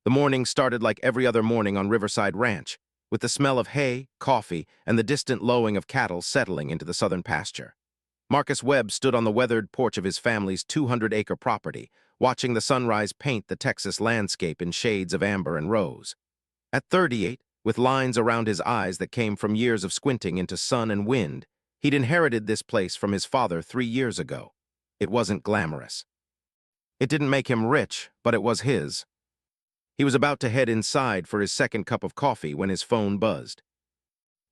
The morning started like every other morning on Riverside Ranch, with the smell of hay, coffee, and the distant lowing of cattle settling into the southern pasture. Marcus Webb stood on the weathered porch of his family's 200-acre property, watching the sunrise paint the Texas landscape in shades of amber and rose. At 38, with lines around his eyes that came from years of squinting into sun and wind, he'd inherited this place from his father 3 years ago. It wasn't glamorous. It didn't make him rich, but it was his. He was about to head inside for his second cup of coffee when his phone buzzed.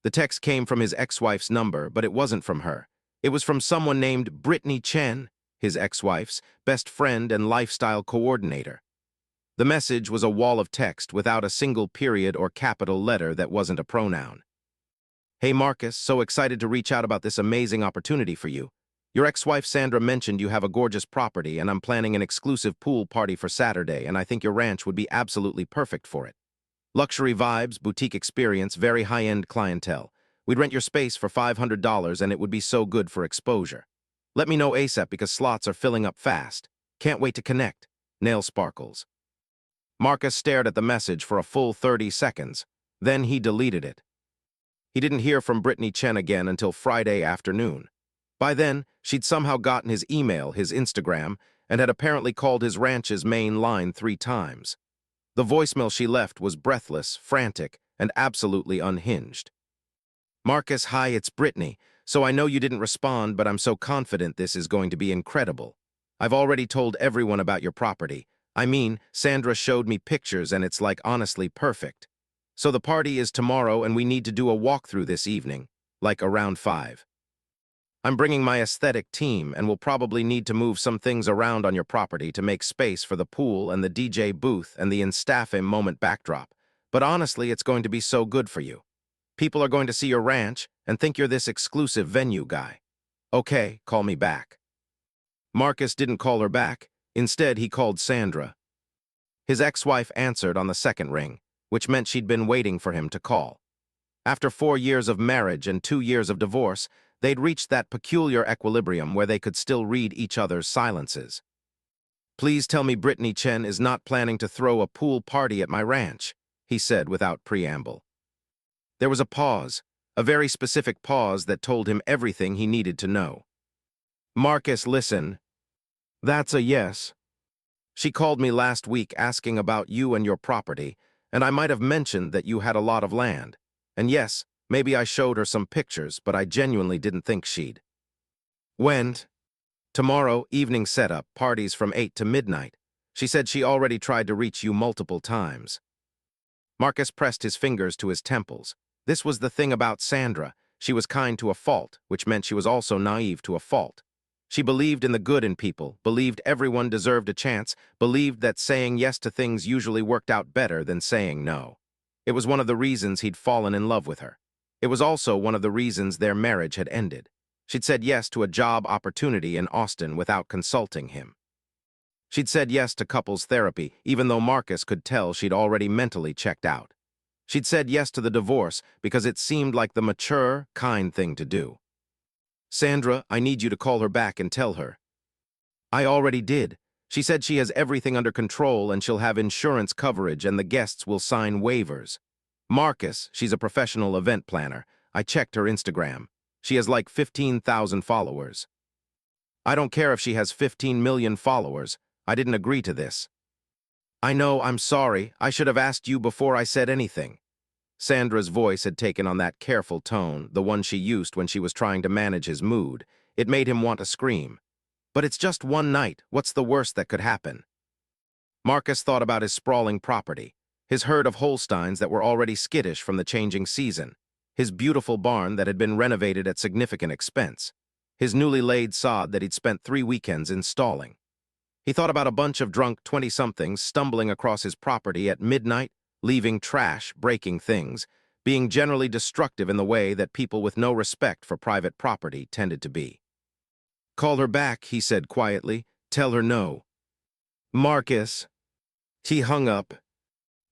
The text came from his ex-wife's number, but it wasn't from her. It was from someone named Brittany Chen, his ex-wife's best friend and lifestyle coordinator. The message was a wall of text without a single period or capital letter that wasn't a pronoun. "Hey Marcus, so excited to reach out about this amazing opportunity for you. Your ex-wife Sandra mentioned you have a gorgeous property and I'm planning an exclusive pool party for Saturday and I think your ranch would be absolutely perfect for it. Luxury vibes, boutique experience, very high-end clientele. We'd rent your space for $500 and it would be so good for exposure. Let me know ASAP because slots are filling up fast. Can't wait to connect. Nail Sparkles." Marcus stared at the message for a full 30 seconds. Then he deleted it. He didn't hear from Brittany Chen again until Friday afternoon. By then, she'd somehow gotten his email, his Instagram, and had apparently called his ranch's main line 3 times. The voicemail she left was breathless, frantic, and absolutely unhinged. "Marcus, hi, it's Brittany. So I know you didn't respond, but I'm so confident this is going to be incredible. I've already told everyone about your property. I mean, Sandra showed me pictures and it's like honestly perfect. So the party is tomorrow and we need to do a walkthrough this evening, like around 5. I'm bringing my aesthetic team and will probably need to move some things around on your property to make space for the pool and the DJ booth and the inspirational backdrop. But honestly, it's going to be so good for you. People are going to see your ranch and think you're this exclusive venue guy. Okay, call me back." Marcus didn't call her back. Instead, he called Sandra. His ex-wife answered on the second ring, which meant she'd been waiting for him to call. After 4 years of marriage and 2 years of divorce, they'd reached that peculiar equilibrium where they could still read each other's silences. "Please tell me Brittany Chen is not planning to throw a pool party at my ranch," he said without preamble. There was a pause, a very specific pause that told him everything he needed to know. "Marcus, listen. That's a yes. She called me last week asking about you and your property, and I might have mentioned that you had a lot of land. And yes, maybe I showed her some pictures, but I genuinely didn't think she'd. Went. Tomorrow, evening setup, parties from 8 to midnight. She said she already tried to reach you multiple times." Marcus pressed his fingers to his temples. This was the thing about Sandra. She was kind to a fault, which meant she was also naive to a fault. She believed in the good in people, believed everyone deserved a chance, believed that saying yes to things usually worked out better than saying no. It was one of the reasons he'd fallen in love with her. It was also one of the reasons their marriage had ended. She'd said yes to a job opportunity in Austin without consulting him. She'd said yes to couples therapy, even though Marcus could tell she'd already mentally checked out. She'd said yes to the divorce because it seemed like the mature, kind thing to do. "Sandra, I need you to call her back and tell her." "I already did. She said she has everything under control and she'll have insurance coverage and the guests will sign waivers. Marcus, she's a professional event planner. I checked her Instagram. She has like 15,000 followers." "I don't care if she has 15 million followers. I didn't agree to this." "I know, I'm sorry. I should have asked you before I said anything." Sandra's voice had taken on that careful tone, the one she used when she was trying to manage his mood. It made him want to scream. "But it's just one night. What's the worst that could happen?" Marcus thought about his sprawling property, his herd of Holsteins that were already skittish from the changing season, his beautiful barn that had been renovated at significant expense, his newly laid sod that he'd spent 3 weekends installing. He thought about a bunch of drunk 20-somethings stumbling across his property at midnight, leaving trash, breaking things, being generally destructive in the way that people with no respect for private property tended to be. "Call her back," he said quietly. "Tell her no." "Marcus." He hung up.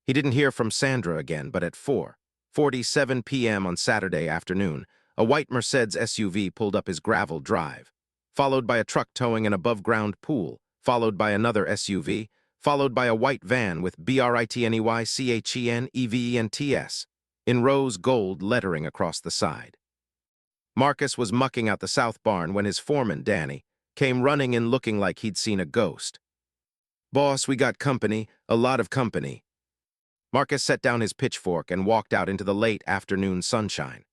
He didn't hear from Sandra again, but at 4:47 p.m. on Saturday afternoon, a white Mercedes SUV pulled up his gravel drive, followed by a truck towing an above-ground pool, followed by another SUV, followed by a white van with BRITNEYCHENEVENTS in rose gold lettering across the side. Marcus was mucking out the south barn when his foreman, Danny, came running in looking like he'd seen a ghost. "Boss, we got company, a lot of company." Marcus set down his pitchfork and walked out into the late afternoon sunshine.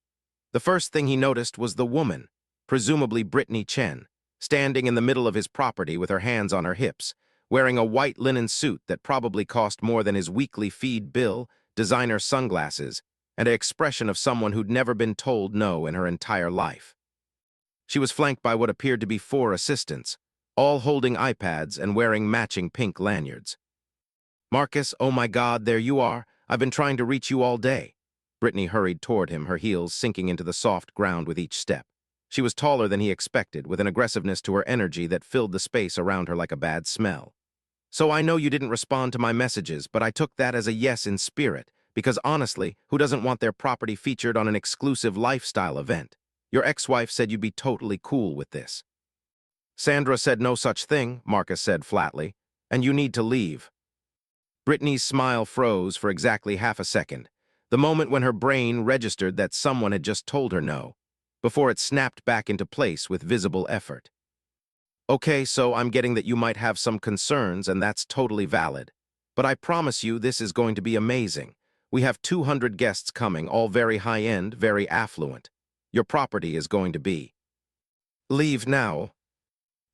The first thing he noticed was the woman, presumably Brittany Chen, standing in the middle of his property with her hands on her hips, wearing a white linen suit that probably cost more than his weekly feed bill, designer sunglasses, and an expression of someone who'd never been told no in her entire life. She was flanked by what appeared to be 4 assistants, all holding iPads and wearing matching pink lanyards. "Marcus, oh my God, there you are. I've been trying to reach you all day." Brittany hurried toward him, her heels sinking into the soft ground with each step. She was taller than he expected, with an aggressiveness to her energy that filled the space around her like a bad smell. "So I know you didn't respond to my messages, but I took that as a yes in spirit, because honestly, who doesn't want their property featured on an exclusive lifestyle event? Your ex-wife said you'd be totally cool with this." "Sandra said no such thing," Marcus said flatly, "and you need to leave." Brittany's smile froze for exactly half a second, the moment when her brain registered that someone had just told her no, before it snapped back into place with visible effort. "Okay, so I'm getting that you might have some concerns, and that's totally valid. But I promise you this is going to be amazing. We have 200 guests coming, all very high-end, very affluent. Your property is going to be." "Leave now."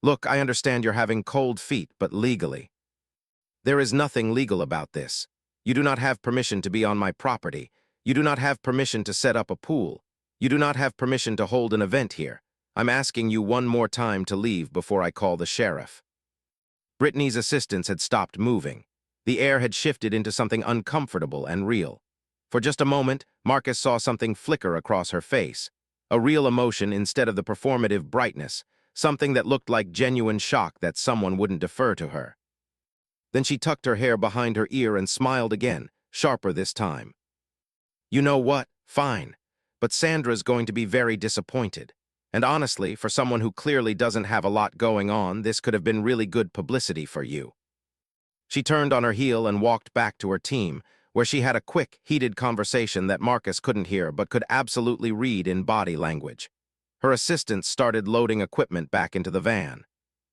"Look, I understand you're having cold feet, but legally. There is nothing legal about this. You do not have permission to be on my property. You do not have permission to set up a pool. You do not have permission to hold an event here. I'm asking you one more time to leave before I call the sheriff." Brittany's assistants had stopped moving. The air had shifted into something uncomfortable and real. For just a moment, Marcus saw something flicker across her face. A real emotion instead of the performative brightness, something that looked like genuine shock that someone wouldn't defer to her. Then she tucked her hair behind her ear and smiled again, sharper this time. "You know what? Fine. But Sandra's going to be very disappointed. And honestly, for someone who clearly doesn't have a lot going on, this could have been really good publicity for you." She turned on her heel and walked back to her team, where she had a quick, heated conversation that Marcus couldn't hear but could absolutely read in body language. Her assistants started loading equipment back into the van.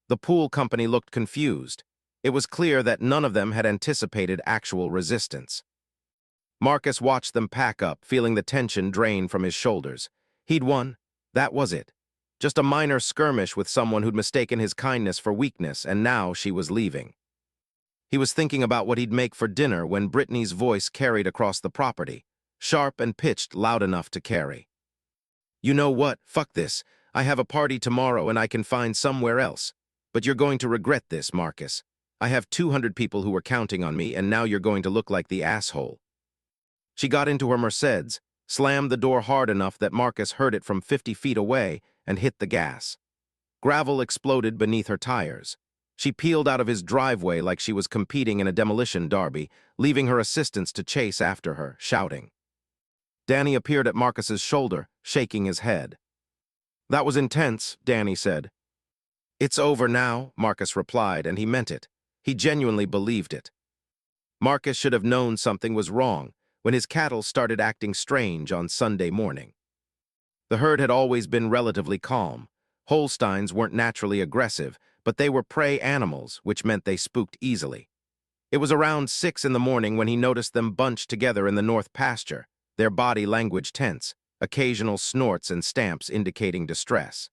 The pool company looked confused. It was clear that none of them had anticipated actual resistance. Marcus watched them pack up, feeling the tension drain from his shoulders. He'd won. That was it. Just a minor skirmish with someone who'd mistaken his kindness for weakness, and now she was leaving. He was thinking about what he'd make for dinner when Brittany's voice carried across the property, sharp and pitched loud enough to carry. "You know what? Fuck this. I have a party tomorrow and I can find somewhere else. But you're going to regret this, Marcus. I have 200 people who were counting on me, and now you're going to look like the asshole." She got into her Mercedes, slammed the door hard enough that Marcus heard it from 50 feet away, and hit the gas. Gravel exploded beneath her tires. She peeled out of his driveway like she was competing in a demolition derby, leaving her assistants to chase after her, shouting. Danny appeared at Marcus's shoulder, shaking his head. "That was intense," Danny said. "It's over now," Marcus replied, and he meant it. He genuinely believed it. Marcus should have known something was wrong when his cattle started acting strange on Sunday morning. The herd had always been relatively calm. Holsteins weren't naturally aggressive, but they were prey animals, which meant they spooked easily. It was around 6 in the morning when he noticed them bunched together in the north pasture, their body language tense, occasional snorts and stamps indicating distress.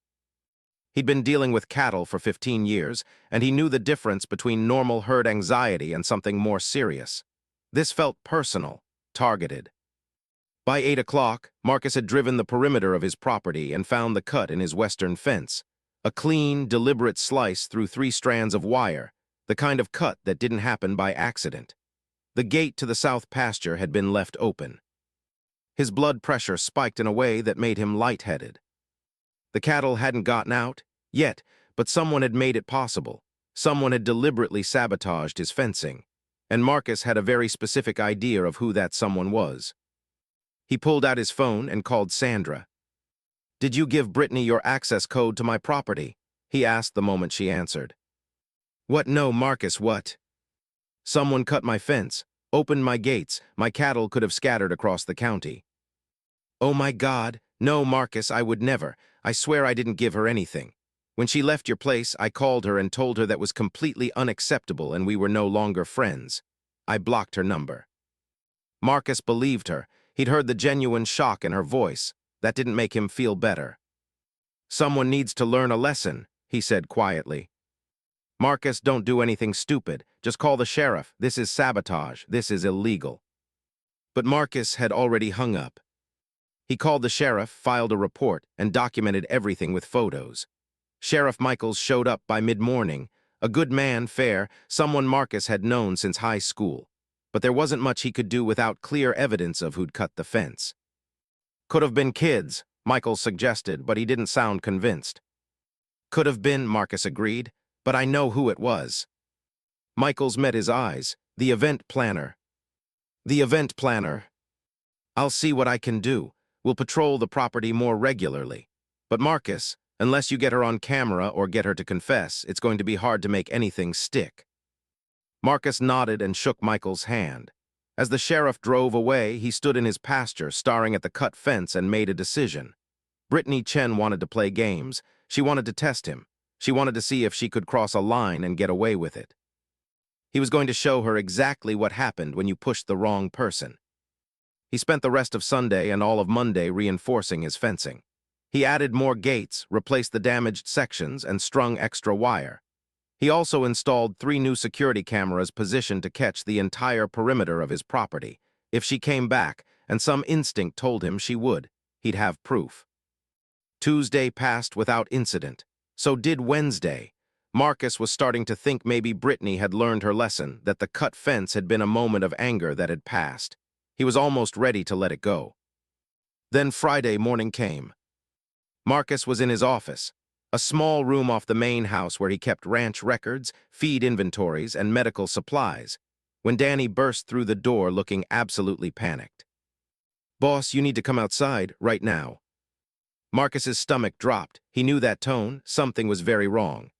He'd been dealing with cattle for 15 years, and he knew the difference between normal herd anxiety and something more serious. This felt personal, targeted. By 8 o'clock, Marcus had driven the perimeter of his property and found the cut in his western fence, a clean, deliberate slice through 3 strands of wire, the kind of cut that didn't happen by accident. The gate to the south pasture had been left open. His blood pressure spiked in a way that made him lightheaded. The cattle hadn't gotten out yet, but someone had made it possible. Someone had deliberately sabotaged his fencing, and Marcus had a very specific idea of who that someone was. He pulled out his phone and called Sandra. "Did you give Brittany your access code to my property?" he asked the moment she answered. "What? No, Marcus, what?" Someone cut my fence, opened my gates, my cattle could have scattered across the county. Oh my God, no, Marcus, I would never. I swear I didn't give her anything. When she left your place, I called her and told her that was completely unacceptable and we were no longer friends. I blocked her number. Marcus believed her. He'd heard the genuine shock in her voice. That didn't make him feel better. Someone needs to learn a lesson, he said quietly. Marcus, don't do anything stupid. Just call the sheriff. This is sabotage. This is illegal. But Marcus had already hung up. He called the sheriff, filed a report, and documented everything with photos. Sheriff Michaels showed up by mid-morning. A good man, fair, someone Marcus had known since high school. But there wasn't much he could do without clear evidence of who'd cut the fence. Could have been kids, Michaels suggested, but he didn't sound convinced. Could have been, Marcus agreed, but I know who it was. Michaels met his eyes. The event planner. The event planner. I'll see what I can do. We'll patrol the property more regularly. But Marcus, unless you get her on camera or get her to confess, it's going to be hard to make anything stick. Marcus nodded and shook Michael's hand. As the sheriff drove away, he stood in his pasture, staring at the cut fence, and made a decision. Brittany Chen wanted to play games. She wanted to test him. She wanted to see if she could cross a line and get away with it. He was going to show her exactly what happened when you pushed the wrong person. He spent the rest of Sunday and all of Monday reinforcing his fencing. He added more gates, replaced the damaged sections, and strung extra wire. He also installed 3 new security cameras positioned to catch the entire perimeter of his property. If she came back, and some instinct told him she would, he'd have proof. Tuesday passed without incident. So did Wednesday. Marcus was starting to think maybe Brittany had learned her lesson, that the cut fence had been a moment of anger that had passed. He was almost ready to let it go. Then Friday morning came. Marcus was in his office, a small room off the main house where he kept ranch records, feed inventories, and medical supplies, when Danny burst through the door looking absolutely panicked. "Boss, you need to come outside, right now." Marcus's stomach dropped. He knew that tone. Something was very wrong.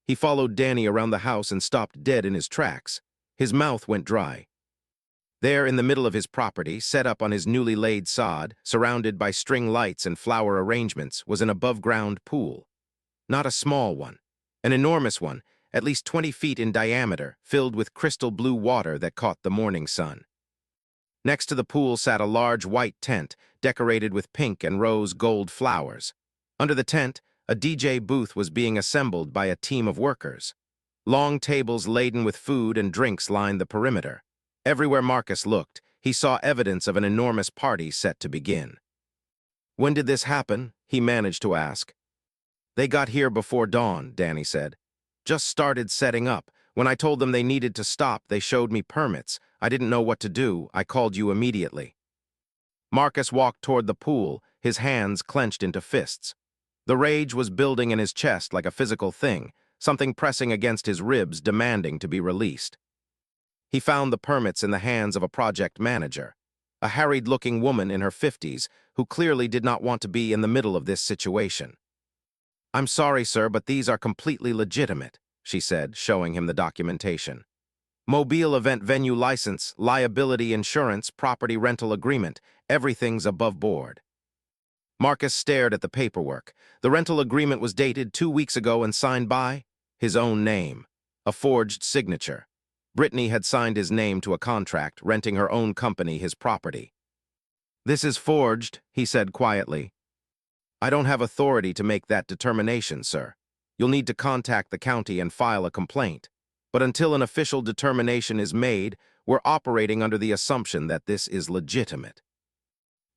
He followed Danny around the house and stopped dead in his tracks. His mouth went dry. There, in the middle of his property, set up on his newly laid sod, surrounded by string lights and flower arrangements, was an above-ground pool. Not a small one. An enormous one, at least 20 feet in diameter, filled with crystal blue water that caught the morning sun. Next to the pool sat a large white tent, decorated with pink and rose gold flowers. Under the tent, a DJ booth was being assembled by a team of workers. Long tables laden with food and drinks lined the perimeter. Everywhere Marcus looked, he saw evidence of an enormous party set to begin. "When did this happen?" he managed to ask. "They got here before dawn," Danny said. "Just started setting up. When I told them they needed to stop, they showed me permits. I didn't know what to do. I called you immediately." Marcus walked toward the pool, his hands clenched into fists. The rage was building in his chest like a physical thing, something pressing against his ribs, demanding to be released. He found the permits in the hands of a project manager, a harried-looking woman in her 50s who clearly did not want to be in the middle of this situation. "I'm sorry, sir, but these are completely legitimate," she said, showing him the documentation. "Mobile event venue license, liability insurance, property rental agreement, everything's above board." Marcus stared at the paperwork. The rental agreement was dated 2 weeks ago and signed by his own name, a forged signature. Brittany had signed his name to a contract, renting her own company his property. "This is forged," he said quietly. "I don't have authority to make that determination, sir. You'll need to contact the county and file a complaint. But until an official determination is made, we're operating under the assumption that this is legitimate."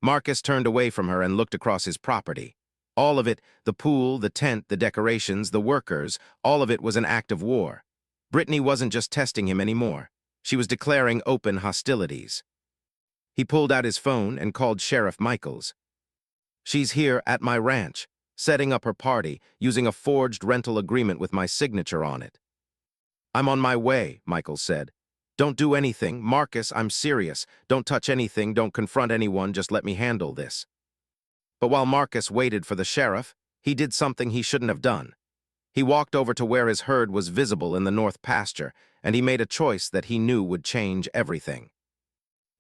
Marcus turned away from her and looked across his property. All of it, the pool, the tent, the decorations, the workers, all of it was an act of war. Brittany wasn't just testing him anymore. She was declaring open hostilities. He pulled out his phone and called Sheriff Michaels. "She's here at my ranch, setting up her party, using a forged rental agreement with my signature on it." "I'm on my way," Michaels said. "Don't do anything. Marcus, I'm serious. Don't touch anything, don't confront anyone, just let me handle this." But while Marcus waited for the sheriff, he did something he shouldn't have done. He walked over to where his herd was visible in the north pasture, and he made a choice that he knew would change everything.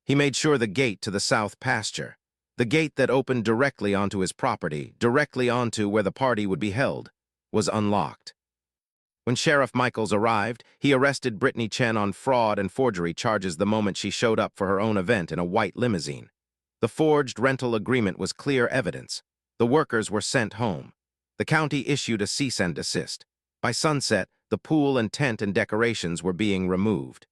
He made sure the gate to the south pasture, the gate that opened directly onto his property, directly onto where the party would be held, was unlocked. When Sheriff Michaels arrived, he arrested Brittany Chen on fraud and forgery charges the moment she showed up for her own event in a white limousine. The forged rental agreement was clear evidence. The workers were sent home. The county issued a cease and desist. By sunset, the pool and tent and decorations were being removed.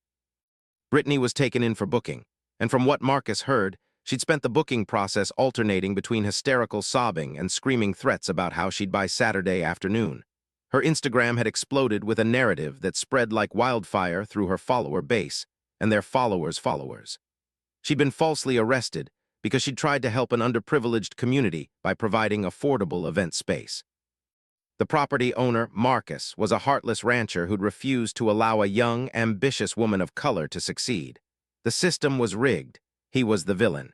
Brittany was taken in for booking, and from what Marcus heard, she'd spent the booking process alternating between hysterical sobbing and screaming threats about how she'd buy Saturday afternoon. Her Instagram had exploded with a narrative that spread like wildfire through her follower base and their followers' followers. She'd been falsely arrested because she'd tried to help an underprivileged community by providing affordable event space. The property owner, Marcus, was a heartless rancher who'd refused to allow a young, ambitious woman of color to succeed. The system was rigged. He was the villain.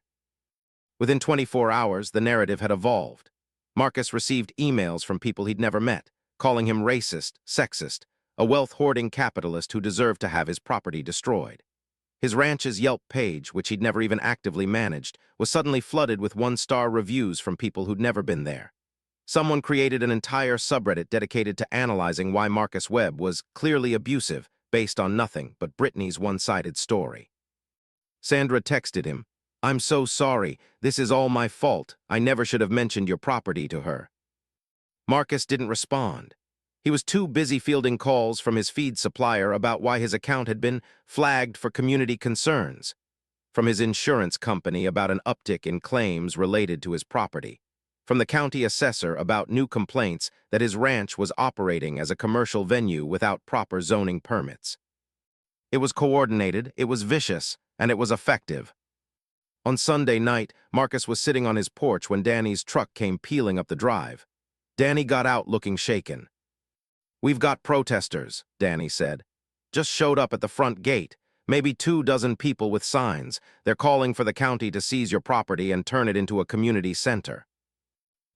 Within 24 hours, the narrative had evolved. Marcus received emails from people he'd never met, calling him racist, sexist, a wealth-hoarding capitalist who deserved to have his property destroyed. His ranch's Yelp page, which he'd never even actively managed, was suddenly flooded with one-star reviews from people who'd never been there. Someone created an entire subreddit dedicated to analyzing why Marcus Webb was clearly abusive, based on nothing but Brittany's one-sided story. Sandra texted him, "I'm so sorry. This is all my fault. I never should have mentioned your property to her." Marcus didn't respond. He was too busy fielding calls from his feed supplier about why his account had been flagged for community concerns, from his insurance company about an uptick in claims related to his property, from the county assessor about new complaints that his ranch was operating as a commercial venue without proper zoning permits. It was coordinated, it was vicious, and it was effective. On Sunday night, Marcus was sitting on his porch when Danny's truck came peeling up the drive. Danny got out looking shaken. "We've got protesters," Danny said. "Just showed up at the front gate. Maybe 24 people with signs. They're calling for the county to seize your property and turn it into a community center."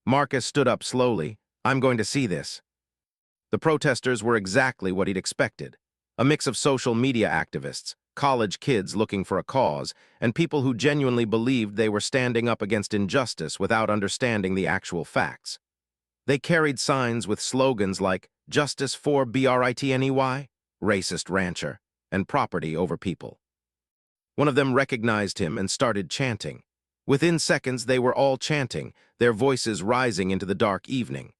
Marcus stood up slowly. "I'm going to see this." The protesters were exactly what he'd expected. A mix of social media activists, college kids looking for a cause, and people who genuinely believed they were standing up against injustice without understanding the actual facts. They carried signs with slogans like "Justice for Britney, racist rancher," and "Property over people." One of them recognized him and started chanting. Within seconds, they were all chanting, their voices rising into the dark evening.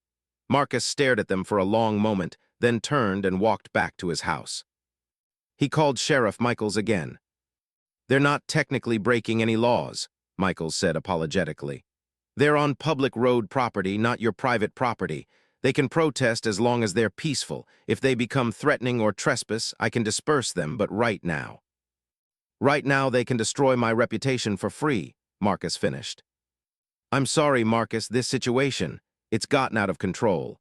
Marcus stared at them for a long moment, then turned and walked back to his house. He called Sheriff Michaels again. "They're not technically breaking any laws," Michaels said apologetically. "They're on public road property, not your private property. They can protest as long as they're peaceful. If they become threatening or trespass, I can disperse them, but right now they can destroy my reputation for free," Marcus finished. "I'm sorry, Marcus, this situation, it's gotten out of control."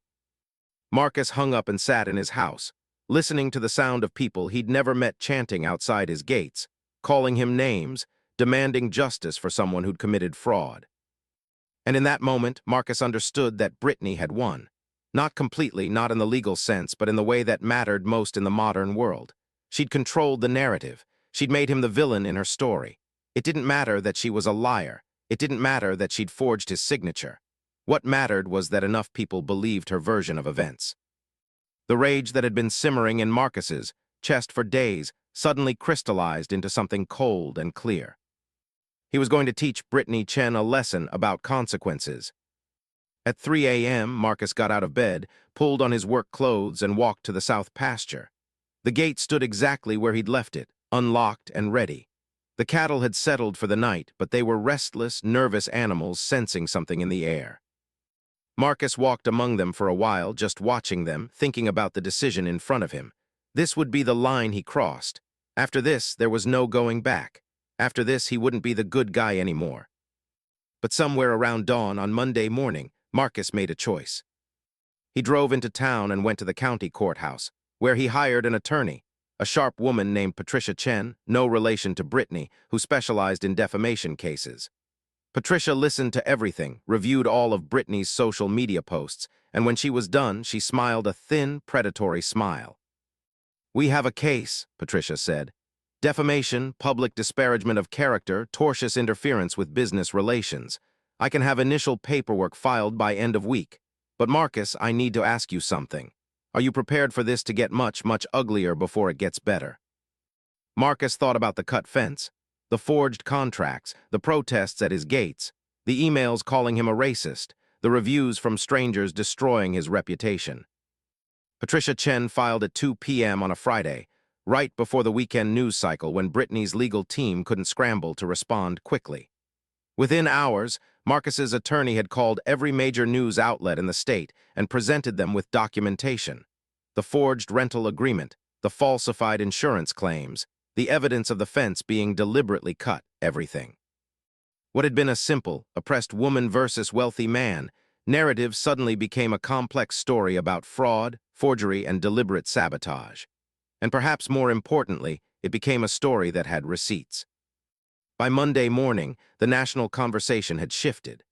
Marcus hung up and sat in his house, listening to the sound of people he'd never met chanting outside his gates, calling him names, demanding justice for someone who'd committed fraud. And in that moment, Marcus understood that Brittany had won. Not completely, not in the legal sense, but in the way that mattered most in the modern world. She'd controlled the narrative. She'd made him the villain in her story. It didn't matter that she was a liar. It didn't matter that she'd forged his signature. What mattered was that enough people believed her version of events. The rage that had been simmering in Marcus's chest for days suddenly crystallized into something cold and clear. He was going to teach Brittany Chen a lesson about consequences. At 3 a.m., Marcus got out of bed, pulled on his work clothes, and walked to the south pasture. The gate stood exactly where he'd left it, unlocked and ready. The cattle had settled for the night, but they were restless, nervous animals sensing something in the air. Marcus walked among them for a while, just watching them, thinking about the decision in front of him. This would be the line he crossed. After this, there was no going back. After this, he wouldn't be the good guy anymore. But somewhere around dawn on Monday morning, Marcus made a choice. He drove into town and went to the county courthouse, where he hired an attorney, a sharp woman named Patricia Chen, no relation to Brittany, who specialized in defamation cases. Patricia listened to everything, reviewed all of Brittany's social media posts, and when she was done, she smiled a thin, predatory smile. "We have a case," Patricia said. "Defamation, public disparagement of character, tortious interference with business relations. I can have initial paperwork filed by end of week. But Marcus, I need to ask you something. Are you prepared for this to get much, much uglier before it gets better?" Marcus thought about the cut fence, the forged contracts, the protests at his gates, the emails calling him a racist, the reviews from strangers destroying his reputation. Patricia Chen filed at 2 p.m. on a Friday, right before the weekend news cycle when Brittany's legal team couldn't scramble to respond quickly. Within hours, Marcus's attorney had called every major news outlet in the state and presented them with documentation. The forged rental agreement, the falsified insurance claims, the evidence of the fence being deliberately cut, everything. What had been a simple, oppressed woman versus wealthy man narrative suddenly became a complex story about fraud, forgery, and deliberate sabotage. And perhaps more importantly, it became a story that had receipts. By Monday morning, the national conversation had shifted.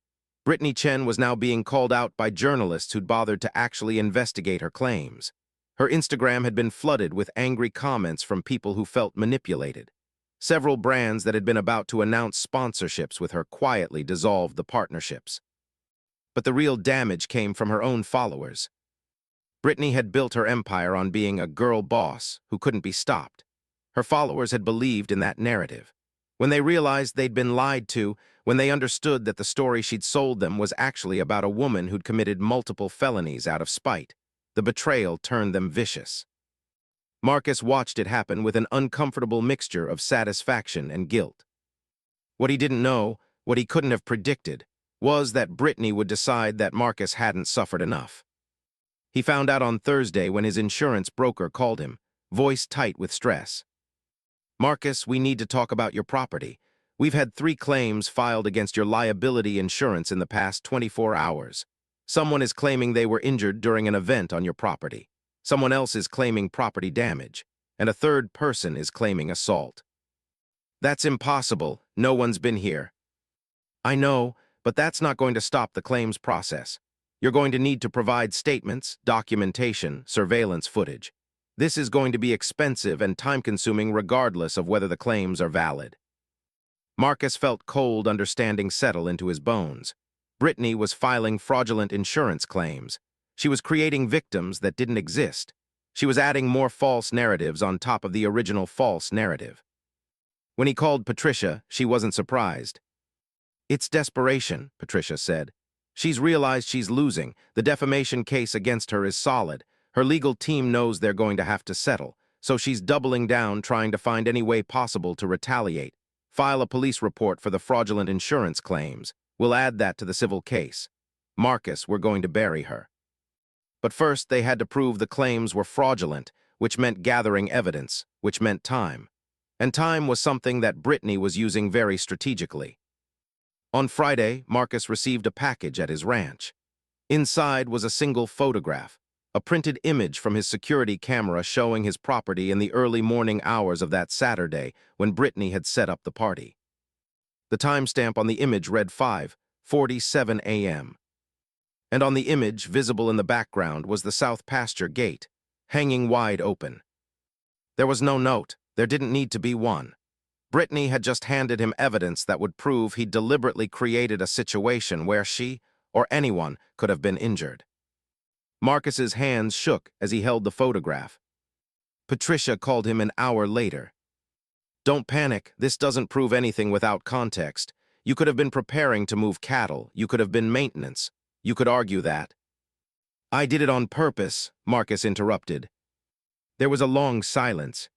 Brittany Chen was now being called out by journalists who'd bothered to actually investigate her claims. Her Instagram had been flooded with angry comments from people who felt manipulated. Several brands that had been about to announce sponsorships with her quietly dissolved the partnerships. But the real damage came from her own followers. Brittany had built her empire on being a girl boss who couldn't be stopped. Her followers had believed in that narrative. When they realized they'd been lied to, when they understood that the story she'd sold them was actually about a woman who'd committed multiple felonies out of spite, the betrayal turned them vicious. Marcus watched it happen with an uncomfortable mixture of satisfaction and guilt. What he didn't know, what he couldn't have predicted, was that Brittany would decide that Marcus hadn't suffered enough. He found out on Thursday when his insurance broker called him, voice tight with stress. "Marcus, we need to talk about your property. We've had 3 claims filed against your liability insurance in the past 24 hours. Someone is claiming they were injured during an event on your property. Someone else is claiming property damage, and a third person is claiming assault." "That's impossible. No one's been here." "I know, but that's not going to stop the claims process. You're going to need to provide statements, documentation, surveillance footage. This is going to be expensive and time-consuming regardless of whether the claims are valid." Marcus felt cold understanding settle into his bones. Brittany was filing fraudulent insurance claims. She was creating victims that didn't exist. She was adding more false narratives on top of the original false narrative. When he called Patricia, she wasn't surprised. "It's desperation," Patricia said. "She's realized she's losing. The defamation case against her is solid. Her legal team knows they're going to have to settle, so she's doubling down trying to find any way possible to retaliate. File a police report for the fraudulent insurance claims. We'll add that to the civil case. Marcus, we're going to bury her." But first, they had to prove the claims were fraudulent, which meant gathering evidence, which meant time. And time was something that Brittany was using very strategically. On Friday, Marcus received a package at his ranch. Inside was a single photograph, a printed image from his security camera showing his property in the early morning hours of that Saturday when Brittany had set up the party. The timestamp on the image read 5:47 a.m. And on the image, visible in the background, was the south pasture gate, hanging wide open. There was no note. There didn't need to be one. Brittany had just handed him evidence that would prove he deliberately created a situation where she, or anyone, could have been injured. Marcus's hands shook as he held the photograph. Patricia called him an hour later. "Don't panic. This doesn't prove anything without context. You could have been preparing to move cattle. You could have been maintenance. You could argue that." "I did it on purpose," Marcus interrupted. There was a long silence.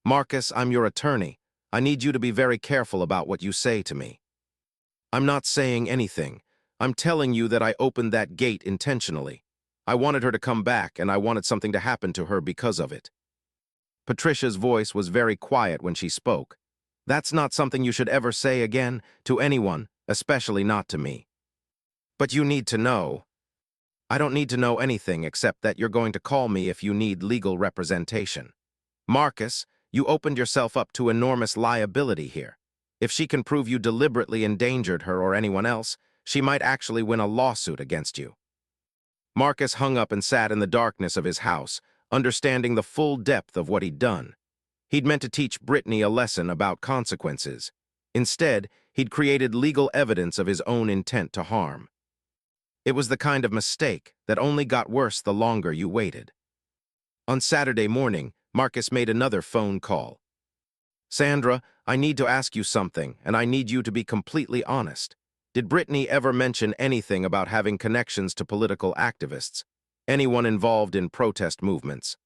"Marcus, I'm your attorney. I need you to be very careful about what you say to me." "I'm not saying anything. I'm telling you that I opened that gate intentionally. I wanted her to come back, and I wanted something to happen to her because of it." Patricia's voice was very quiet when she spoke. "That's not something you should ever say again, to anyone, especially not to me." "But you need to know." "I don't need to know anything except that you're going to call me if you need legal representation." "Marcus, you opened yourself up to enormous liability here." If she can prove you deliberately endangered her or anyone else, she might actually win a lawsuit against you. Marcus hung up and sat in the darkness of his house, understanding the full depth of what he'd done. He'd meant to teach Brittany a lesson about consequences. Instead, he'd created legal evidence of his own intent to harm. It was the kind of mistake that only got worse the longer you waited. On Saturday morning, Marcus made another phone call. "Sandra, I need to ask you something, and I need you to be completely honest. Did Brittany ever mention anything about having connections to political activists? Anyone involved in protest movements?"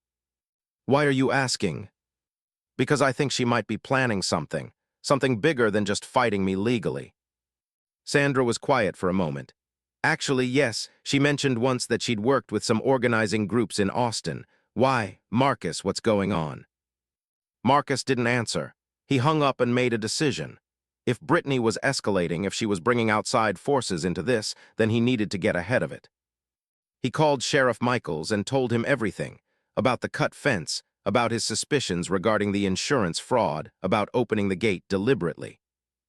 "Why are you asking?" "Because I think she might be planning something bigger than just fighting me legally." Sandra was quiet for a moment. "Actually, yes, she mentioned once that she'd worked with some organizing groups in Austin. Why, Marcus, what's going on?" Marcus didn't answer. He hung up and made a decision. If Brittany was escalating, if she was bringing outside forces into this, then he needed to get ahead of it. He called Sheriff Michaels and told him everything, about the cut fence, about his suspicions regarding the insurance fraud, about opening the gate deliberately.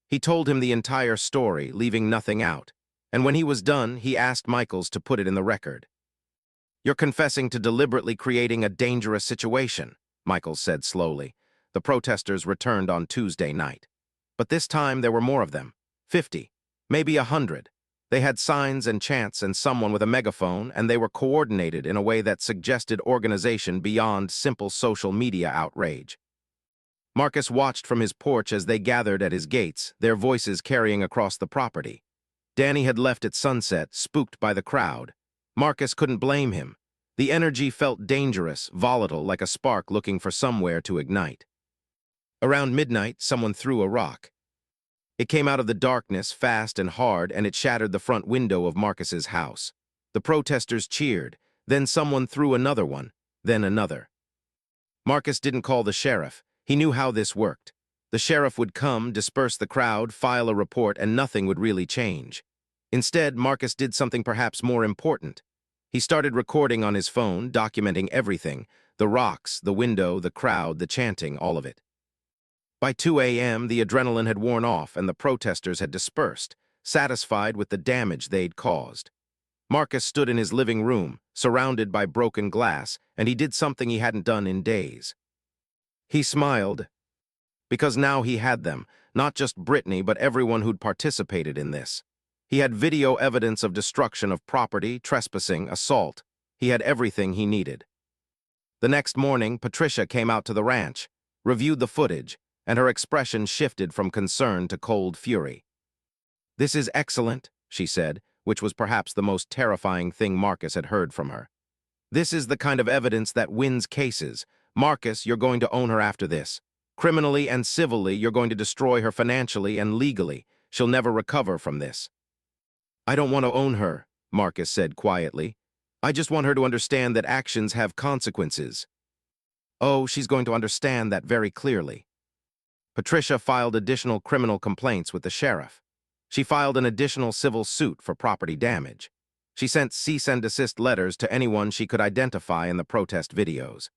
He told him the entire story, leaving nothing out. And when he was done, he asked Michaels to put it in the record. "You're confessing to deliberately creating a dangerous situation," Michaels said slowly. The protesters returned on Tuesday night. But this time there were more of them. 50, maybe 100. They had signs and chants and someone with a megaphone, and they were coordinated in a way that suggested organization beyond simple social media outrage. Marcus watched from his porch as they gathered at his gates, their voices carrying across the property. Danny had left at sunset, spooked by the crowd. Marcus couldn't blame him. The energy felt dangerous, volatile, like a spark looking for somewhere to ignite. Around midnight, someone threw a rock. It came out of the darkness, fast and hard, and it shattered the front window of Marcus's house. The protesters cheered. Then someone threw another one, then another. Marcus didn't call the sheriff. He knew how this worked. The sheriff would come, disperse the crowd, file a report, and nothing would really change. Instead, Marcus did something perhaps more important. He started recording on his phone, documenting everything: the rocks, the window, the crowd, the chanting, all of it. By 2 a.m., the adrenaline had worn off and the protesters had dispersed, satisfied with the damage they'd caused. Marcus stood in his living room, surrounded by broken glass, and he did something he hadn't done in days. He smiled, because now he had them, not just Brittany, but everyone who'd participated in this. He had video evidence of destruction of property, trespassing, assault. He had everything he needed. The next morning, Patricia came out to the ranch, reviewed the footage, and her expression shifted from concern to cold fury. "This is excellent," she said, which was perhaps the most terrifying thing Marcus had heard from her. "This is the kind of evidence that wins cases. Marcus, you're going to own her after this. Criminally and civilly, you're going to destroy her financially and legally. She'll never recover from this." "I don't want to own her," Marcus said quietly. "I just want her to understand that actions have consequences." "Oh, she's going to understand that very clearly." Patricia filed additional criminal complaints with the sheriff. She filed an additional civil suit for property damage. She sent cease and desist letters to anyone she could identify in the protest videos.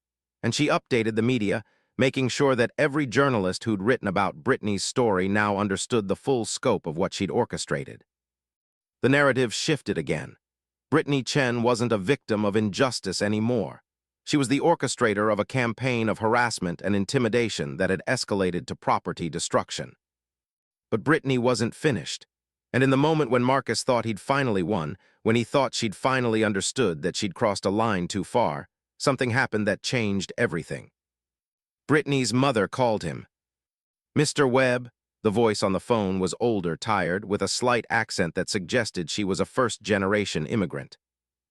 And she updated the media, making sure that every journalist who'd written about Brittany's story now understood the full scope of what she'd orchestrated. The narrative shifted again. Brittany Chen wasn't a victim of injustice anymore. She was the orchestrator of a campaign of harassment and intimidation that had escalated to property destruction. But Brittany wasn't finished. And in the moment when Marcus thought he'd finally won, when he thought she'd finally understood that she'd crossed a line too far, something happened that changed everything. Brittany's mother called him. "Mr. Webb," the voice on the phone was older, tired, with a slight accent that suggested she was a first-generation immigrant.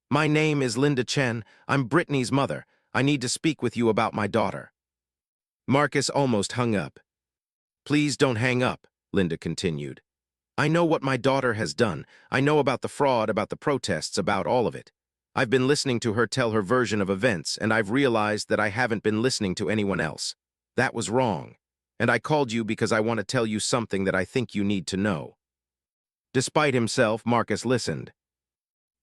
"My name is Linda Chen. I'm Brittany's mother. I need to speak with you about my daughter." Marcus almost hung up. "Please don't hang up," Linda continued. "I know what my daughter has done. I know about the fraud, about the protests, about all of it. I've been listening to her tell her version of events, and I've realized that I haven't been listening to anyone else. That was wrong. And I called you because I want to tell you something that I think you need to know." Despite himself, Marcus listened.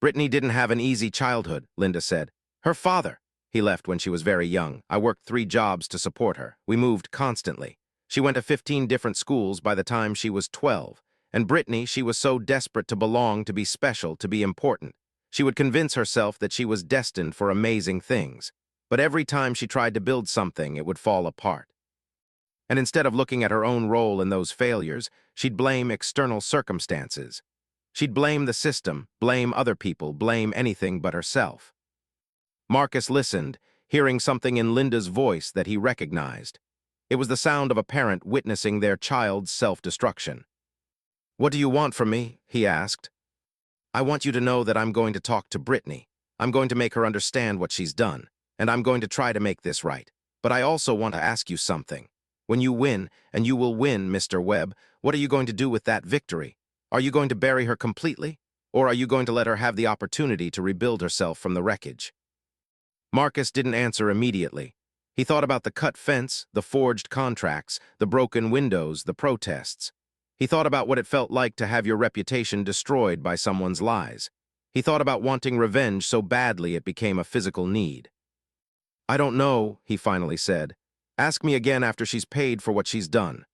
"Brittany didn't have an easy childhood," Linda said. "Her father, he left when she was very young. I worked 3 jobs to support her. We moved constantly. She went to 15 different schools by the time she was 12, and Brittany, she was so desperate to belong, to be special, to be important. She would convince herself that she was destined for amazing things, but every time she tried to build something, it would fall apart. And instead of looking at her own role in those failures, she'd blame external circumstances. She'd blame the system, blame other people, blame anything but herself. Marcus listened, hearing something in Linda's voice that he recognized. It was the sound of a parent witnessing their child's self-destruction. "What do you want from me?" he asked. "I want you to know that I'm going to talk to Brittany. I'm going to make her understand what she's done, and I'm going to try to make this right. But I also want to ask you something. When you win, and you will win, Mr. Webb, what are you going to do with that victory? Are you going to bury her completely? Or are you going to let her have the opportunity to rebuild herself from the wreckage?" Marcus didn't answer immediately. He thought about the cut fence, the forged contracts, the broken windows, the protests. He thought about what it felt like to have your reputation destroyed by someone's lies. He thought about wanting revenge so badly it became a physical need. "I don't know," he finally said. "Ask me again after she's paid for what she's done."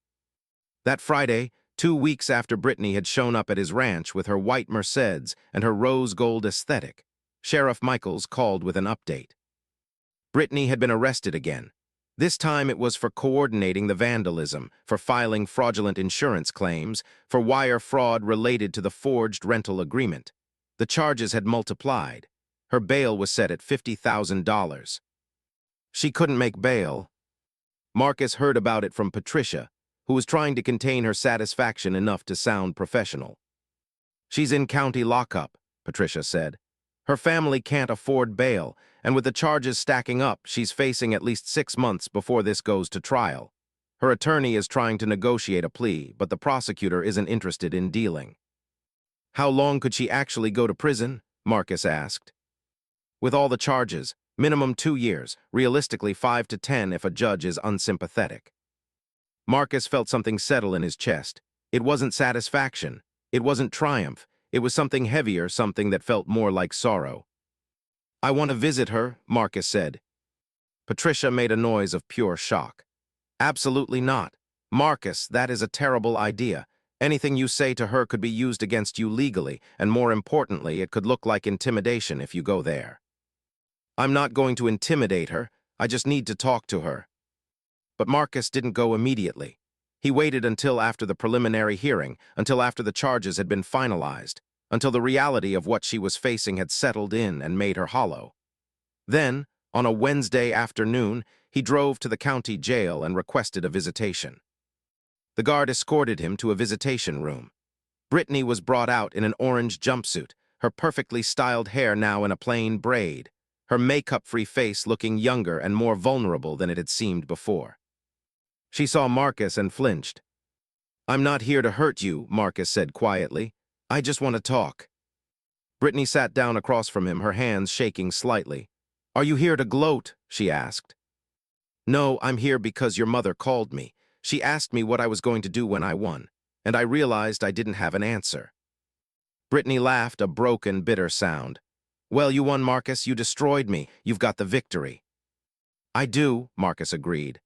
That Friday, 2 weeks after Brittany had shown up at his ranch with her white Mercedes and her rose gold aesthetic, Sheriff Michaels called with an update. Brittany had been arrested again. This time it was for coordinating the vandalism, for filing fraudulent insurance claims, for wire fraud related to the forged rental agreement. The charges had multiplied. Her bail was set at $50,000. She couldn't make bail. Marcus heard about it from Patricia, who was trying to contain her satisfaction enough to sound professional. "She's in county lockup," Patricia said. "Her family can't afford bail, and with the charges stacking up, she's facing at least 6 months before this goes to trial. Her attorney is trying to negotiate a plea, but the prosecutor isn't interested in dealing." "How long could she actually go to prison?" Marcus asked. "With all the charges, minimum 2 years, realistically 5 to 10 if a judge is unsympathetic." Marcus felt something settle in his chest. It wasn't satisfaction. It wasn't triumph. It was something heavier, something that felt more like sorrow. "I want to visit her," Marcus said. Patricia made a noise of pure shock. "Absolutely not. Marcus, that is a terrible idea. Anything you say to her could be used against you legally, and more importantly, it could look like intimidation if you go there." "I'm not going to intimidate her. I just need to talk to her." But Marcus didn't go immediately. He waited until after the preliminary hearing, until after the charges had been finalized, until the reality of what she was facing had settled in and made her hollow. Then, on a Wednesday afternoon, he drove to the county jail and requested a visitation. The guard escorted him to a visitation room. Brittany was brought out in an orange jumpsuit, her perfectly styled hair now in a plain braid, her makeup-free face looking younger and more vulnerable than it had seemed before. She saw Marcus and flinched. "I'm not here to hurt you," Marcus said quietly. "I just want to talk." Brittany sat down across from him, her hands shaking slightly. "Are you here to gloat?" she asked. "No, I'm here because your mother called me. She asked me what I was going to do when I won, and I realized I didn't have an answer." Brittany laughed, a broken, bitter sound. "Well, you won, Marcus. You destroyed me. You've got the victory." "I do," Marcus agreed.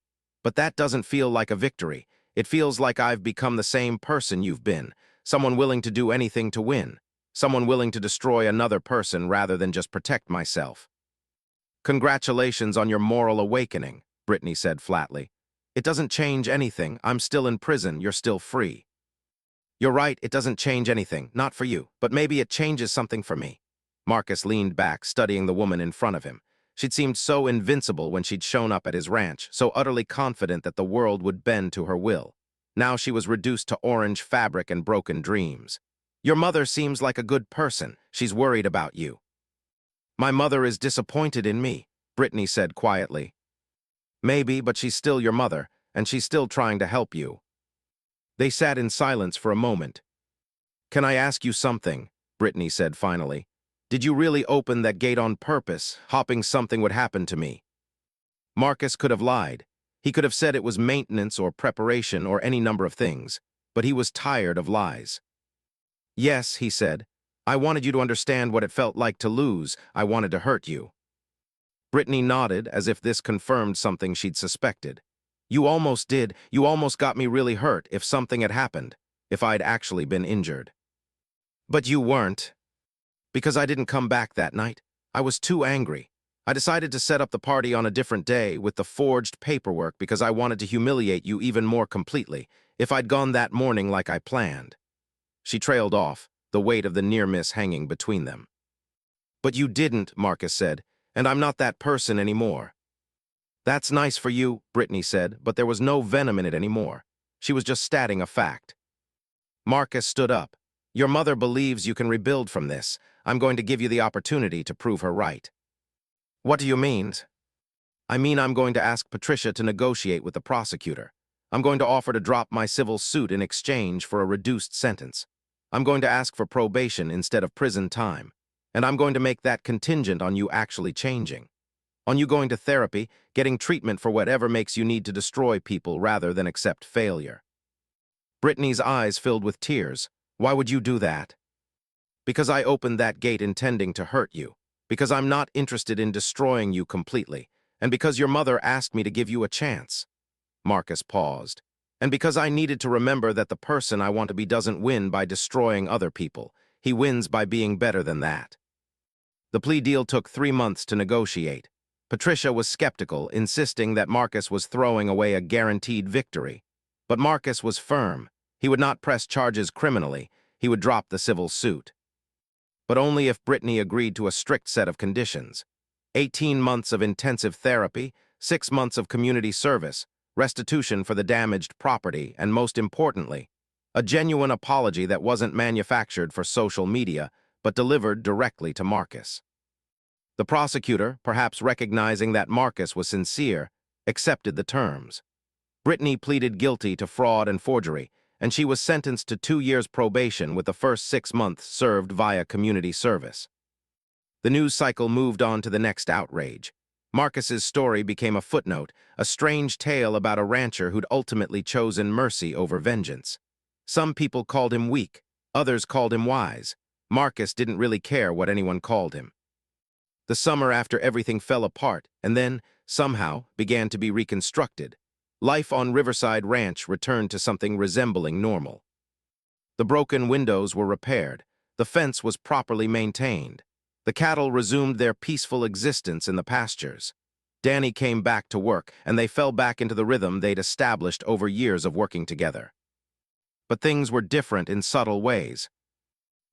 "But that doesn't feel like a victory. It feels like I've become the same person you've been, someone willing to do anything to win, someone willing to destroy another person rather than just protect myself." "Congratulations on your moral awakening," Brittany said flatly. "It doesn't change anything. I'm still in prison. You're still free." "You're right, it doesn't change anything. Not for you. But maybe it changes something for me." Marcus leaned back, studying the woman in front of him. She'd seemed so invincible when she'd shown up at his ranch, so utterly confident that the world would bend to her will. Now she was reduced to orange fabric and broken dreams. "Your mother seems like a good person. She's worried about you." "My mother is disappointed in me," Brittany said quietly. "Maybe, but she's still your mother, and she's still trying to help you." They sat in silence for a moment. "Can I ask you something?" Brittany said finally. "Did you really open that gate on purpose, hoping something would happen to me?" Marcus could have lied. He could have said it was maintenance or preparation or any number of things, but he was tired of lies. "Yes," he said. "I wanted you to understand what it felt like to lose. I wanted to hurt you." Brittany nodded as if this confirmed something she'd suspected. You almost did. You almost got me really hurt if something had happened, if I'd actually been injured. But you weren't. Because I didn't come back that night. I was too angry. I decided to set up the party on a different day with the forged paperwork because I wanted to humiliate you even more completely if I'd gone that morning like I planned. She trailed off, the weight of the near miss hanging between them. But you didn't, Marcus said, and I'm not that person anymore. That's nice for you, Brittany said, but there was no venom in it anymore. She was just stating a fact. Marcus stood up. Your mother believes you can rebuild from this. I'm going to give you the opportunity to prove her right. What do you mean? I mean I'm going to ask Patricia to negotiate with the prosecutor. I'm going to offer to drop my civil suit in exchange for a reduced sentence. I'm going to ask for probation instead of prison time. And I'm going to make that contingent on you actually changing. On you going to therapy, getting treatment for whatever makes you need to destroy people rather than accept failure. Brittany's eyes filled with tears. Why would you do that? Because I opened that gate intending to hurt you. Because I'm not interested in destroying you completely, and because your mother asked me to give you a chance. Marcus paused. And because I needed to remember that the person I want to be doesn't win by destroying other people. He wins by being better than that. The plea deal took 3 months to negotiate. Patricia was skeptical, insisting that Marcus was throwing away a guaranteed victory. But Marcus was firm. He would not press charges criminally. He would drop the civil suit. But only if Brittany agreed to a strict set of conditions. 18 months of intensive therapy, 6 months of community service, restitution for the damaged property, and most importantly, a genuine apology that wasn't manufactured for social media, but delivered directly to Marcus. The prosecutor, perhaps recognizing that Marcus was sincere, accepted the terms. Brittany pleaded guilty to fraud and forgery, and she was sentenced to 2 years probation with the first 6 months served via community service. The news cycle moved on to the next outrage. Marcus's story became a footnote, a strange tale about a rancher who'd ultimately chosen mercy over vengeance. Some people called him weak, others called him wise. Marcus didn't really care what anyone called him. The summer after everything fell apart and then, somehow, began to be reconstructed. Life on Riverside Ranch returned to something resembling normal. The broken windows were repaired. The fence was properly maintained. The cattle resumed their peaceful existence in the pastures. Danny came back to work, and they fell back into the rhythm they'd established over years of working together. But things were different in subtle ways.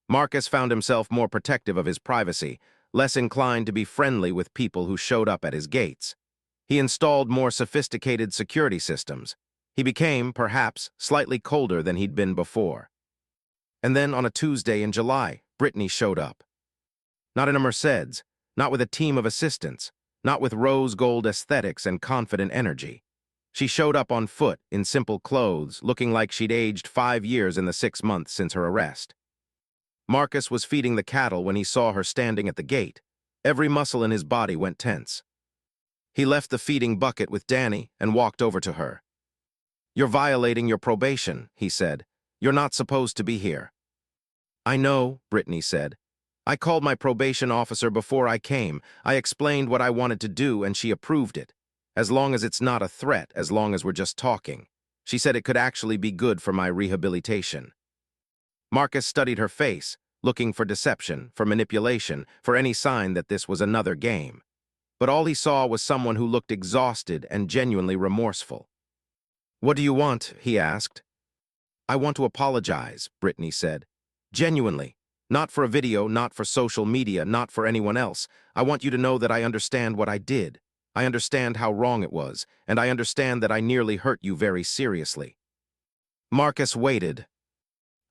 Marcus found himself more protective of his privacy, less inclined to be friendly with people who showed up at his gates. He installed more sophisticated security systems. He became, perhaps, slightly colder than he'd been before. And then, on a Tuesday in July, Brittany showed up. Not in a Mercedes, not with a team of assistants, not with rose gold aesthetics and confident energy. She showed up on foot, in simple clothes, looking like she'd aged 5 years in the 6 months since her arrest. Marcus was feeding the cattle when he saw her standing at the gate. Every muscle in his body went tense. He left the feeding bucket with Danny and walked over to her. "You're violating your probation," he said. "You're not supposed to be here." "I know," Brittany said. "I called my probation officer before I came. I explained what I wanted to do and she approved it. As long as it's not a threat, as long as we're just talking. She said it could actually be good for my rehabilitation." Marcus studied her face, looking for deception, for manipulation, for any sign that this was another game. But all he saw was someone who looked exhausted and genuinely remorseful. "What do you want?" he asked. "I want to apologize," Brittany said. "Genuinely. Not for a video, not for social media, not for anyone else. I want you to know that I understand what I did. I understand how wrong it was, and I understand that I nearly hurt you very seriously." Marcus waited.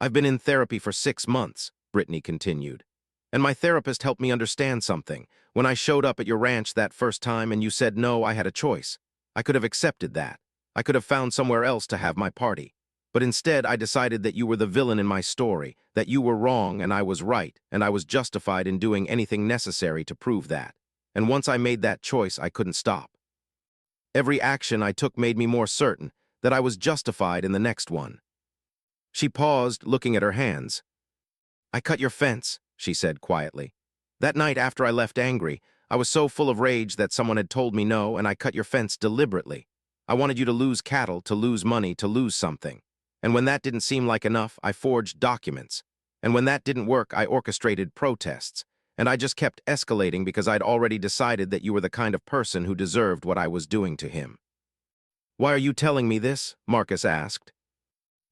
"I've been in therapy for 6 months," Brittany continued. "And my therapist helped me understand something. When I showed up at your ranch that first time and you said no, I had a choice. I could have accepted that. I could have found somewhere else to have my party. But instead, I decided that you were the villain in my story, that you were wrong and I was right, and I was justified in doing anything necessary to prove that. And once I made that choice, I couldn't stop. Every action I took made me more certain that I was justified in the next one." She paused, looking at her hands. "I cut your fence," she said quietly. "That night after I left angry, I was so full of rage that someone had told me no, and I cut your fence deliberately. I wanted you to lose cattle, to lose money, to lose something. And when that didn't seem like enough, I forged documents. And when that didn't work, I orchestrated protests. And I just kept escalating because I'd already decided that you were the kind of person who deserved what I was doing to him. Why are you telling me this? Marcus asked.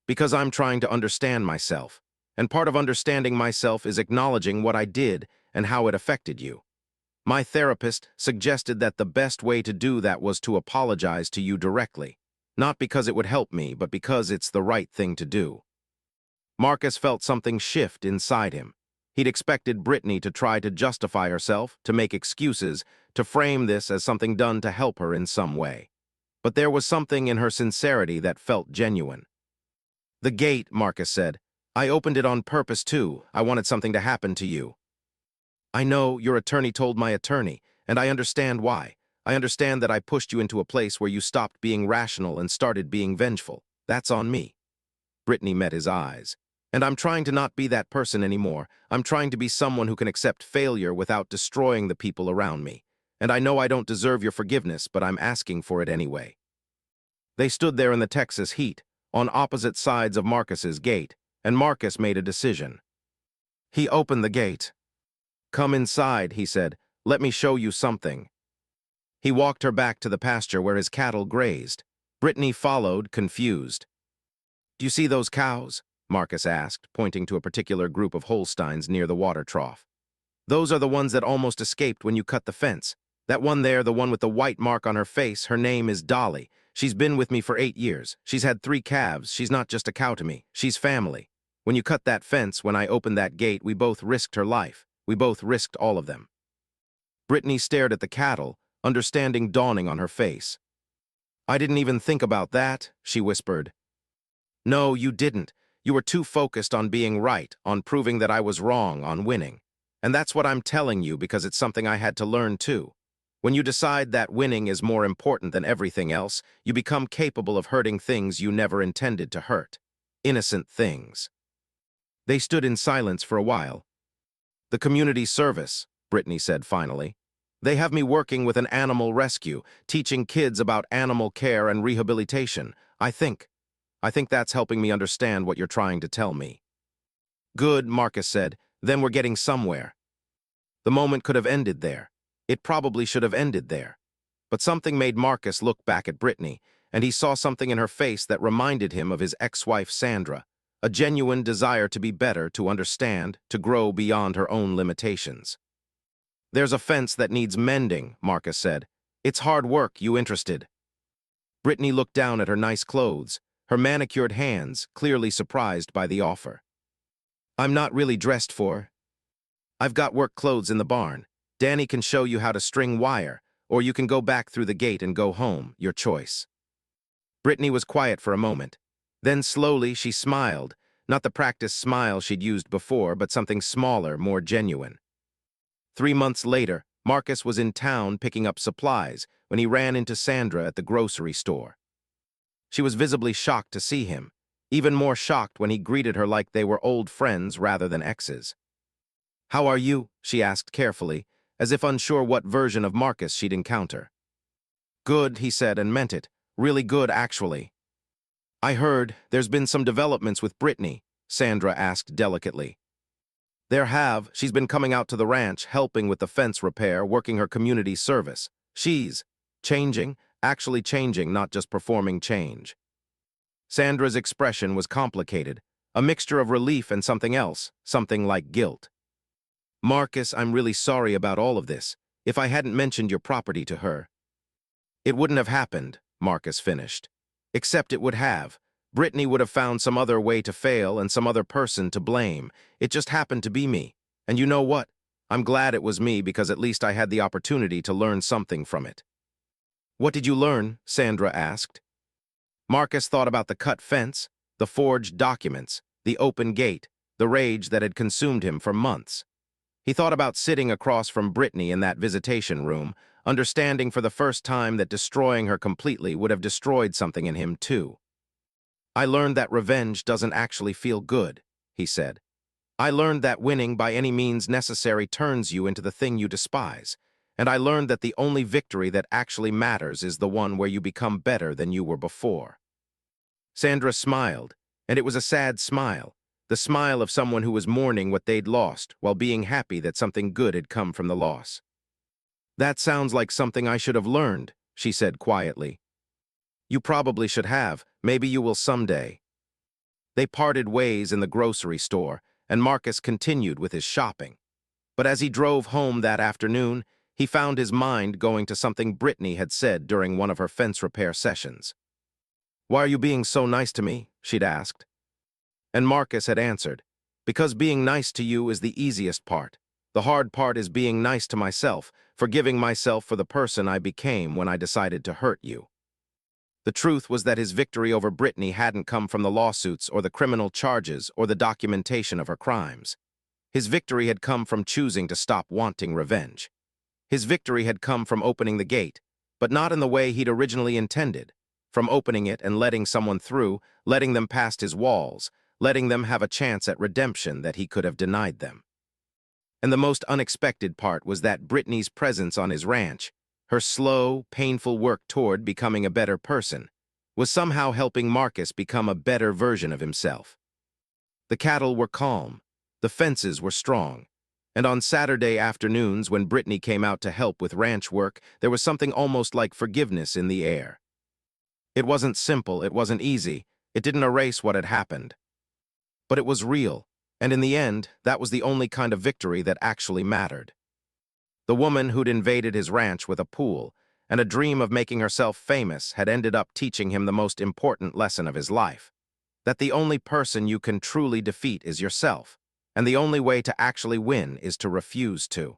Because I'm trying to understand myself. And part of understanding myself is acknowledging what I did and how it affected you. My therapist suggested that the best way to do that was to apologize to you directly. Not because it would help me, but because it's the right thing to do. Marcus felt something shift inside him. He'd expected Brittany to try to justify herself, to make excuses, to frame this as something done to help her in some way. But there was something in her sincerity that felt genuine. The gate, Marcus said. I opened it on purpose too. I wanted something to happen to you. I know, your attorney told my attorney, and I understand why. I understand that I pushed you into a place where you stopped being rational and started being vengeful. That's on me. Brittany met his eyes. And I'm trying to not be that person anymore. I'm trying to be someone who can accept failure without destroying the people around me. And I know I don't deserve your forgiveness, but I'm asking for it anyway. They stood there in the Texas heat, on opposite sides of Marcus's gate, and Marcus made a decision. He opened the gate. Come inside, he said. Let me show you something. He walked her back to the pasture where his cattle grazed. Brittany followed, confused. Do you see those cows? Marcus asked, pointing to a particular group of Holsteins near the water trough. Those are the ones that almost escaped when you cut the fence. That one there, the one with the white mark on her face, her name is Dolly. She's been with me for 8 years. She's had 3 calves. She's not just a cow to me. She's family. When you cut that fence, when I opened that gate, we both risked her life. We both risked all of them. Brittany stared at the cattle, understanding dawning on her face. I didn't even think about that, she whispered. No, you didn't. You were too focused on being right, on proving that I was wrong, on winning. And that's what I'm telling you because it's something I had to learn too. When you decide that winning is more important than everything else, you become capable of hurting things you never intended to hurt. Innocent things. They stood in silence for a while. The community service, Brittany said finally. They have me working with an animal rescue, teaching kids about animal care and rehabilitation. I think that's helping me understand what you're trying to tell me. Good, Marcus said. Then we're getting somewhere. The moment could have ended there. It probably should have ended there. But something made Marcus look back at Brittany, and he saw something in her face that reminded him of his ex-wife Sandra, a genuine desire to be better, to understand, to grow beyond her own limitations. There's a fence that needs mending, Marcus said. It's hard work, you interested? Brittany looked down at her nice clothes, her manicured hands, clearly surprised by the offer. I'm not really dressed for. I've got work clothes in the barn. Danny can show you how to string wire, or you can go back through the gate and go home, your choice. Brittany was quiet for a moment. Then slowly she smiled, not the practiced smile she'd used before, but something smaller, more genuine. 3 months later, Marcus was in town picking up supplies when he ran into Sandra at the grocery store. She was visibly shocked to see him, even more shocked when he greeted her like they were old friends rather than exes. How are you? She asked carefully, as if unsure what version of Marcus she'd encounter. Good, he said, and meant it. Really good, actually. I heard there's been some developments with Brittany, Sandra asked delicately. There have. She's been coming out to the ranch, helping with the fence repair, working her community service. She's changing, actually changing, not just performing change. Sandra's expression was complicated, a mixture of relief and something else, something like guilt. Marcus, I'm really sorry about all of this. If I hadn't mentioned your property to her. It wouldn't have happened, Marcus finished. Except it would have. Brittany would have found some other way to fail and some other person to blame. It just happened to be me. And you know what? I'm glad it was me because at least I had the opportunity to learn something from it. What did you learn? Sandra asked. Marcus thought about the cut fence, the forged documents, the open gate, the rage that had consumed him for months. He thought about sitting across from Brittany in that visitation room, understanding for the first time that destroying her completely would have destroyed something in him too. I learned that revenge doesn't actually feel good, he said. I learned that winning by any means necessary turns you into the thing you despise, And I learned that the only victory that actually matters is the one where you become better than you were before. Sandra smiled, and it was a sad smile, the smile of someone who was mourning what they'd lost while being happy that something good had come from the loss. "That sounds like something I should have learned," she said quietly. "You probably should have. Maybe you will someday." They parted ways in the grocery store, and Marcus continued with his shopping. But as he drove home that afternoon, he found his mind going to something Brittany had said during one of her fence repair sessions. "Why are you being so nice to me?" she'd asked. And Marcus had answered, "Because being nice to you is the easiest part. The hard part is being nice to myself, forgiving myself for the person I became when I decided to hurt you." The truth was that his victory over Brittany hadn't come from the lawsuits or the criminal charges or the documentation of her crimes. His victory had come from choosing to stop wanting revenge. His victory had come from opening the gate, but not in the way he'd originally intended, from opening it and letting someone through, letting them past his walls, letting them have a chance at redemption that he could have denied them. And the most unexpected part was that Brittany's presence on his ranch, her slow, painful work toward becoming a better person, was somehow helping Marcus become a better version of himself. The cattle were calm, the fences were strong, and on Saturday afternoons when Brittany came out to help with ranch work, there was something almost like forgiveness in the air. It wasn't simple, it wasn't easy, it didn't erase what had happened. But it was real, and in the end, that was the only kind of victory that actually mattered. The woman who'd invaded his ranch with a pool and a dream of making herself famous had ended up teaching him the most important lesson of his life, that the only person you can truly defeat is yourself, and the only way to actually win is to refuse to.